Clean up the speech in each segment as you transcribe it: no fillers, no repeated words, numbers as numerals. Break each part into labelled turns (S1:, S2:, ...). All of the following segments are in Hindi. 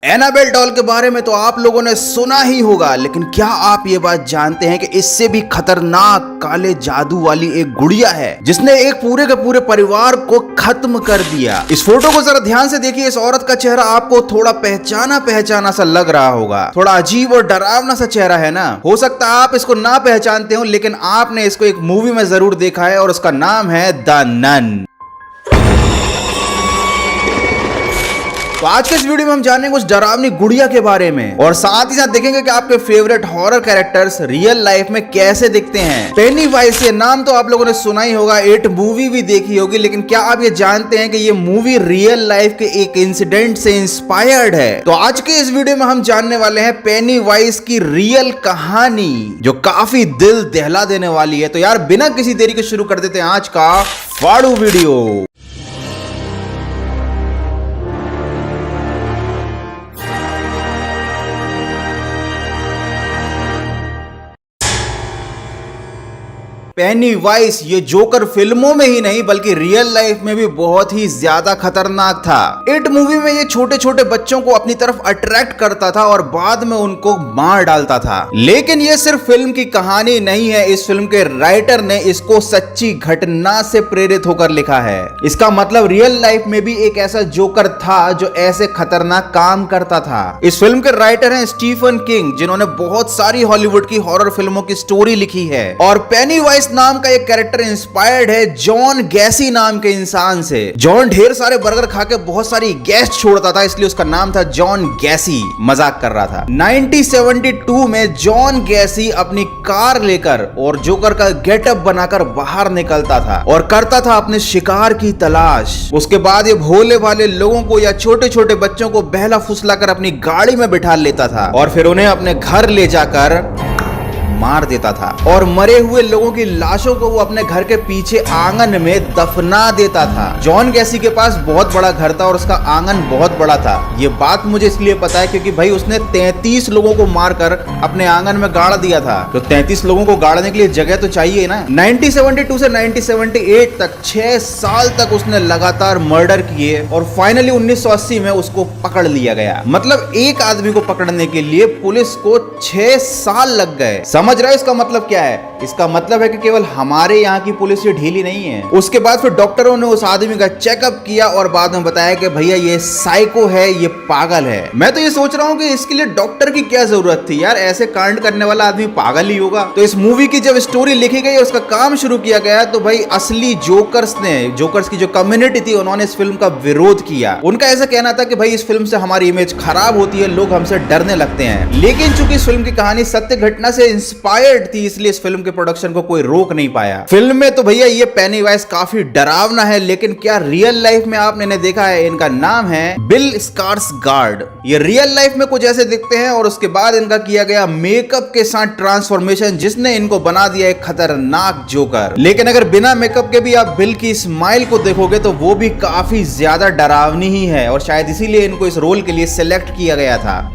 S1: एनाबेल डॉल के बारे में तो आप लोगों ने सुना ही होगा, लेकिन क्या आप ये बात जानते हैं कि इससे भी खतरनाक काले जादू वाली एक गुड़िया है जिसने एक पूरे के पूरे परिवार को खत्म कर दिया। इस फोटो को जरा ध्यान से देखिए। इस औरत का चेहरा आपको थोड़ा पहचाना पहचाना सा लग रहा होगा। थोड़ा अजीब और डरावना सा चेहरा है ना। हो सकता है आप इसको ना पहचानते हो, लेकिन आपने इसको एक मूवी में जरूर देखा है और उसका नाम है द नन। तो आज के इस वीडियो में हम जानेंगे उस डरावनी गुड़िया के बारे में और साथ ही साथ देखेंगे कि आपके favourite horror characters real life में कैसे दिखते हैं। पेनीवाइज ये नाम तो आप लोगों ने सुना ही होगा, इट मूवी भी देखी होगी, लेकिन क्या आप ये जानते हैं कि ये मूवी रियल लाइफ के एक इंसिडेंट से इंस्पायर्ड है। तो आज के इस वीडियो में हम जानने वाले हैं पेनीवाइज की रियल कहानी जो काफी दिल दहला देने वाली है। तो यार बिना किसी देरी के शुरू कर देते हैं आज का फाड़ू वीडियो। पेनीवाइज ये जोकर फिल्मों में ही नहीं बल्कि रियल लाइफ में भी बहुत ही ज्यादा खतरनाक था। इट मूवी में ये छोटे छोटे बच्चों को अपनी तरफ अट्रैक्ट करता था और बाद में उनको मार डालता था। लेकिन ये सिर्फ फिल्म की कहानी नहीं है, इस फिल्म के राइटर ने इसको सच्ची घटना से प्रेरित होकर लिखा है। इसका मतलब रियल लाइफ में भी एक ऐसा जोकर था जो ऐसे खतरनाक काम करता था। इस फिल्म के राइटर हैं स्टीफन किंग, जिन्होंने बहुत सारी हॉलीवुड की हॉरर फिल्मों की स्टोरी लिखी है। और पेनीवाइज नाम का एक कैरेक्टर इंस्पायर्ड है जॉन गैसी नाम के इंसान से। जॉन ढेर सारे बर्गर खा के बहुत सारी गैस छोड़ता था, इसलिए उसका नाम था जॉन गैसी। मजाक कर रहा था। 1972 में जॉन गैसी अपनी कार लेकर और जोकर का गेटअप बनाकर बाहर निकलता था और करता था अपने शिकार की तलाश। उसके बाद ये भोले भाले लोगों को या छोटे छोटे बच्चों को बहला फुसलाकर अपनी गाड़ी में बिठा लेता था और फिर उन्हें अपने घर ले जाकर मार देता था और मरे हुए लोगों की लाशों को वो अपने घर के पीछे आंगन में दफना देता था। जॉन गैसी के पास बहुत बड़ा घर था और उसका आंगन बहुत बड़ा था। ये बात मुझे इसलिए पता है क्योंकि भाई उसने 33 लोगों को मारकर अपने आंगन में गाड़ दिया था। तो 33 लोगों को गाड़ने के लिए जगह तो चाहिए ना। 1972 से 1978 तक 6 साल तक उसने लगातार मर्डर किए और फाइनली 1980 में उसको पकड़ लिया गया। मतलब एक आदमी को पकड़ने के लिए पुलिस को 6 साल लग गए। समझ रहे हो इसका मतलब क्या है? इसका मतलब है कि केवल हमारे यहाँ की पुलिस ये ढीली नहीं है। उसके बाद फिर डॉक्टरों ने उस आदमी का चेकअप किया और बाद में बताया कि भैया ये साइको है, ये पागल है। मैं तो ये सोच रहा हूँ कि इसके लिए डॉक्टर की क्या जरूरत थी यार, ऐसे कांड करने वाला आदमी पागल ही होगा। तो इस मूवी की जब स्टोरी लिखी गई, उसका काम शुरू किया गया, तो भाई असली जोकर्स की जो कम्युनिटी थी उन्होंने इस फिल्म का विरोध किया। उनका ऐसा कहना था कि भाई इस फिल्म से हमारी इमेज खराब होती है, लोग हमसे डरने लगते हैं। लेकिन चूंकि इस फिल्म की कहानी सत्य घटना से इंस्पायर्ड थी, इसलिए इस फिल्म के प्रोडक्शन को कोई रोक नहीं पाया। फिल्म में तो भैया ये पेनीवाइज काफी डरावना है, लेकिन क्या रियल लाइफ में आपने इन्हें देखा है? इनका नाम है बिल स्कार्सगार्ड। ये रियल लाइफ में कुछ ऐसे दिखते हैं और उसके बाद इनका किया गया मेकअप के साथ ट्रांसफॉर्मेशन, जिसने इनको बना दिया एक खतरनाक जोकर। लेकिन अगर बिना मेकअप के भी आप बिल की स्माइल को देखोगे तो वो भी काफी ज्यादा डरावनी ही है और शायद इसीलिए इनको इस रोल के लिए सिलेक्ट किया गया था।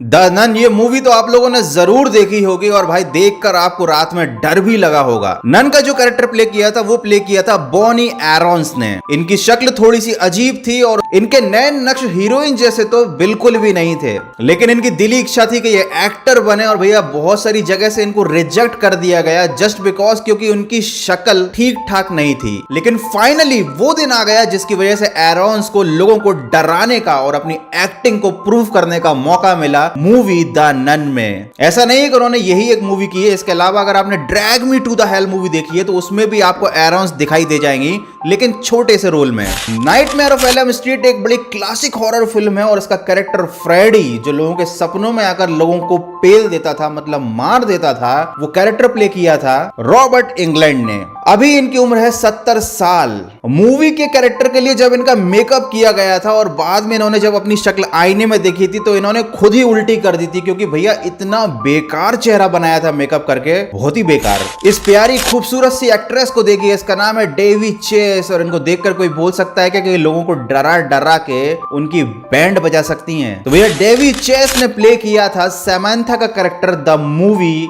S1: द नन ये मूवी तो आप लोगों ने जरूर देखी होगी और भाई देखकर आपको रात में डर भी लगा होगा। नन का जो कैरेक्टर प्ले किया था वो प्ले किया था बॉनी एरोन्स ने। इनकी शक्ल थोड़ी सी अजीब थी और इनके नैन नक्श हीरोइन जैसे तो बिल्कुल भी नहीं थे, लेकिन इनकी दिली इच्छा थी कि ये एक्टर बने और भैया बहुत सारी जगह से इनको रिजेक्ट कर दिया गया जस्ट बिकॉज क्योंकि उनकी शक्ल ठीक ठाक नहीं थी। लेकिन फाइनली वो दिन आ गया जिसकी वजह से एरोन्स को लोगों को डराने का और अपनी एक्टिंग को प्रूव करने का मौका मिला मूवी द नन में। ऐसा नहीं है कि उन्होंने यही एक मूवी की है, इसके अलावा अगर आपने Drag Me to the Hell movie देखी है तो उसमें भी आपको एरोन्स दिखाई दे जाएंगी, लेकिन छोटे से रोल में। नाइटमेयर ऑफ एल्म स्ट्रीट एक बड़ी क्लासिक हॉरर फिल्म है और इसका कैरेक्टर फ्रेडी, जो लोगों के सपनों में आकर लोगों को पेल देता था, मतलब मार देता था, वो कैरेक्टर प्ले किया था रॉबर्ट इंग्लैंड ने। अभी इनकी उम्र है 70 साल। मूवी के कैरेक्टर के लिए जब इनका मेकअप किया गया था और बाद में इन्होंने जब अपनी शक्ल आईने में देखी थी तो इन्होंने खुद ही उल्टी कर दी थी, क्योंकि भैया इतना बेकार चेहरा बनाया था मेकअप करके, बहुत ही बेकार। इस प्यारी खूबसूरत सी एक्ट्रेस को देखिए, इसका नाम है डेवी चेस और इनको देखकर कोई बोल सकता है कि लोगों को डरा डरा के उनकी बैंड बजा सकती हैं। तो भैया डेवी चेस ने प्ले किया था सैमंथा का character the movie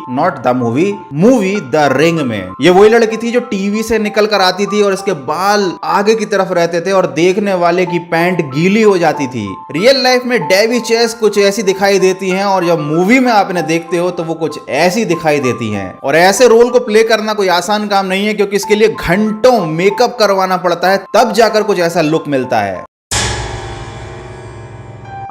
S1: the ring में। ये वही लड़की थी जो टीवी से निकल कर आती थी और इसके बाल आगे की तरफ रहते थे और देखने वाले की पैंट गीली हो जाती थी। रियल लाइफ में डेवी चेस कुछ ऐसी दिखाई देती हैं और जब मूवी में आपने देखते हो तो वो कुछ ऐसी दिखाई देती हैं। और ऐसे रोल को प्ले करना कोई आसान काम नहीं है, क्योंकि इसके लिए घंटों मेकअप करवाना पड़ता है, तब जाकर कुछ ऐसा लुक मिलता है।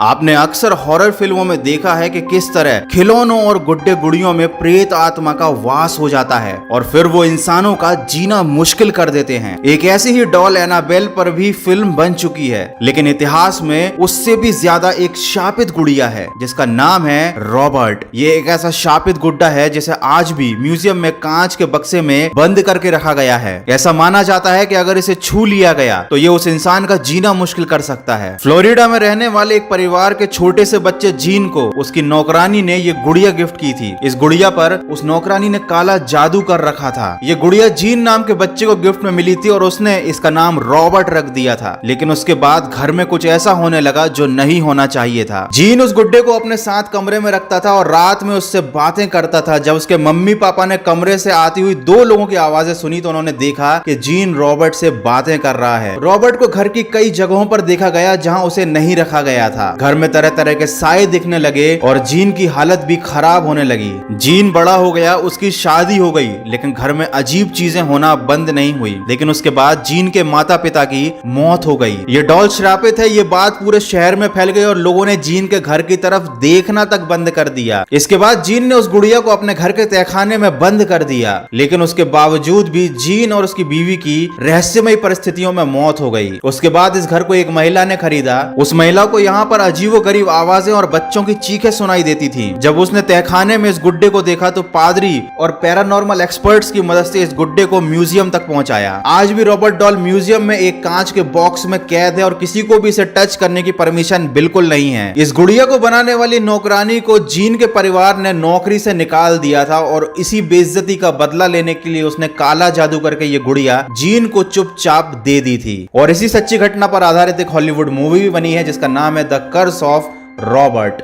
S1: आपने अक्सर हॉरर फिल्मों में देखा है कि किस तरह खिलौनों और गुड्डे गुड़ियों में प्रेत आत्मा का वास हो जाता है और फिर वो इंसानों का जीना मुश्किल कर देते हैं। एक ऐसी ही डॉल एनाबेल पर भी फिल्म बन चुकी है, लेकिन इतिहास में उससे भी ज्यादा एक शापित गुड़िया है जिसका नाम है रॉबर्ट। ये एक ऐसा शापित गुड्डा है जिसे आज भी म्यूजियम में कांच के बक्से में बंद करके रखा गया है। ऐसा माना जाता है कि अगर इसे छू लिया गया तो ये उस इंसान का जीना मुश्किल कर सकता है। फ्लोरिडा में रहने वाले एक परिवार के छोटे से बच्चे जीन को उसकी नौकरानी ने ये गुड़िया गिफ्ट की थी। इस गुड़िया पर उस नौकरानी ने काला जादू कर रखा था। ये गुड़िया जीन नाम के बच्चे को गिफ्ट में मिली थी और उसने इसका नाम रॉबर्ट रख दिया था। लेकिन उसके बाद घर में कुछ ऐसा होने लगा जो नहीं होना चाहिए था। जीन उस गुड्डे को अपने साथ कमरे में रखता था और रात में उससे बातें करता था। जब उसके मम्मी पापा ने कमरे से आती हुई 2 लोगों की आवाजें सुनी तो उन्होंने देखा कि जीन रॉबर्ट से बातें कर रहा है। रॉबर्ट को घर की कई जगहों पर देखा गया जहां उसे नहीं रखा गया था। घर में तरह तरह के साए दिखने लगे और जीन की हालत भी खराब होने लगी। जीन बड़ा हो गया, उसकी शादी हो गई, लेकिन घर में अजीब चीजें होना बंद नहीं हुई। लेकिन उसके बाद जीन के माता पिता की मौत हो गई। ये डॉल श्रापित है, ये बात पूरे शहर में फैल गई और लोगों ने जीन के घर की तरफ देखना तक बंद कर दिया। इसके बाद जीन ने उस गुड़िया को अपने घर के तहखाने में बंद कर दिया, लेकिन उसके बावजूद भी जीन और उसकी बीवी की रहस्यमय परिस्थितियों में मौत हो गई। उसके बाद इस घर को एक महिला ने खरीदा। उस महिला को यहाँ पर अजीबोगरीब आवाजें और बच्चों की चीखें सुनाई देती थी। जब उसने तहखाने में इस गुड्डे को देखा तो पादरी और पैरानॉर्मल एक्सपर्ट्स की मदद से इस गुड्डे को म्यूजियम तक पहुंचाया। आज भी रॉबर्ट डॉल म्यूजियम में एक कांच के बॉक्स में कैद है और किसी को भी इसे टच करने की परमिशन बिल्कुल नहीं है। इस गुड़िया को बनाने वाली नौकरानी को जीन के परिवार ने नौकरी से निकाल दिया था और इसी बेइज्जती का बदला लेने के लिए उसने काला जादू करके ये गुड़िया जीन को चुपचाप दे दी थी। और इसी सच्ची घटना पर आधारित एक हॉलीवुड मूवी भी बनी है जिसका नाम है द कर्स ऑफ रॉबर्ट।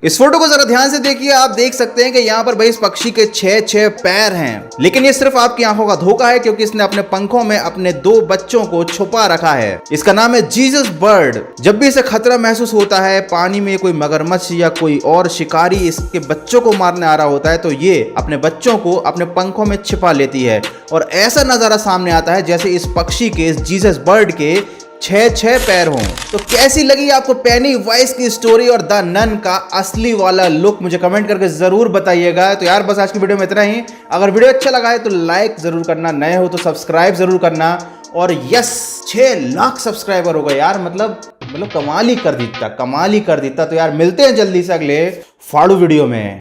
S1: इस फोटो को जरा ध्यान से देखिए, आप देख सकते हैं कि यहाँ पर भाई इस पक्षी के 6 पैर हैं, लेकिन ये सिर्फ आपकी आंखों का धोखा है क्योंकि इसने अपने पंखों में अपने 2 बच्चों को छुपा रखा है। इसका नाम है जीसस बर्ड। जब भी इसे खतरा महसूस होता है, पानी में कोई मगरमच्छ या कोई और शिकारी इसके बच्चों को मारने आ रहा होता है, तो ये अपने बच्चों को अपने पंखों में छिपा लेती है और ऐसा नजारा सामने आता है जैसे इस पक्षी के, इस जीसस बर्ड के 6 पैर हों। तो कैसी लगी आपको पेनी वाइस की स्टोरी और द नन का असली वाला लुक, मुझे कमेंट करके जरूर बताइएगा। तो यार बस आज की वीडियो में इतना ही। अगर वीडियो अच्छा लगा है तो लाइक जरूर करना, नए हो तो सब्सक्राइब जरूर करना। और यस 6 लाख सब्सक्राइबर हो गए यार, मतलब कमाल ही कर देता। तो यार मिलते हैं जल्दी से अगले फाड़ू वीडियो में।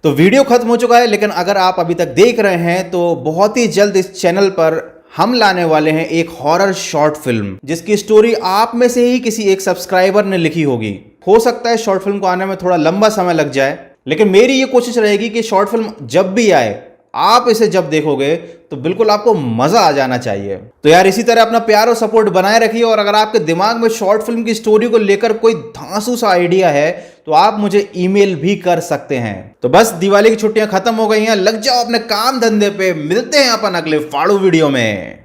S1: तो वीडियो खत्म हो चुका है, लेकिन अगर आप अभी तक देख रहे हैं तो बहुत ही जल्द इस चैनल पर हम लाने वाले हैं एक हॉरर शॉर्ट फिल्म जिसकी स्टोरी आप में से ही किसी एक सब्सक्राइबर ने लिखी होगी। हो सकता है शॉर्ट फिल्म को आने में थोड़ा लंबा समय लग जाए, लेकिन मेरी ये कोशिश रहेगी कि शॉर्ट फिल्म जब भी आए, आप इसे जब देखोगे तो बिल्कुल आपको मजा आ जाना चाहिए। तो यार इसी तरह अपना प्यार और सपोर्ट बनाए रखिए। और अगर आपके दिमाग में शॉर्ट फिल्म की स्टोरी को लेकर कोई धांसू सा आइडिया है तो आप मुझे ईमेल भी कर सकते हैं। तो बस दिवाली की छुट्टियां खत्म हो गई हैं, लग जाओ अपने काम धंधे पे। मिलते हैं अपन अगले फाड़ू वीडियो में।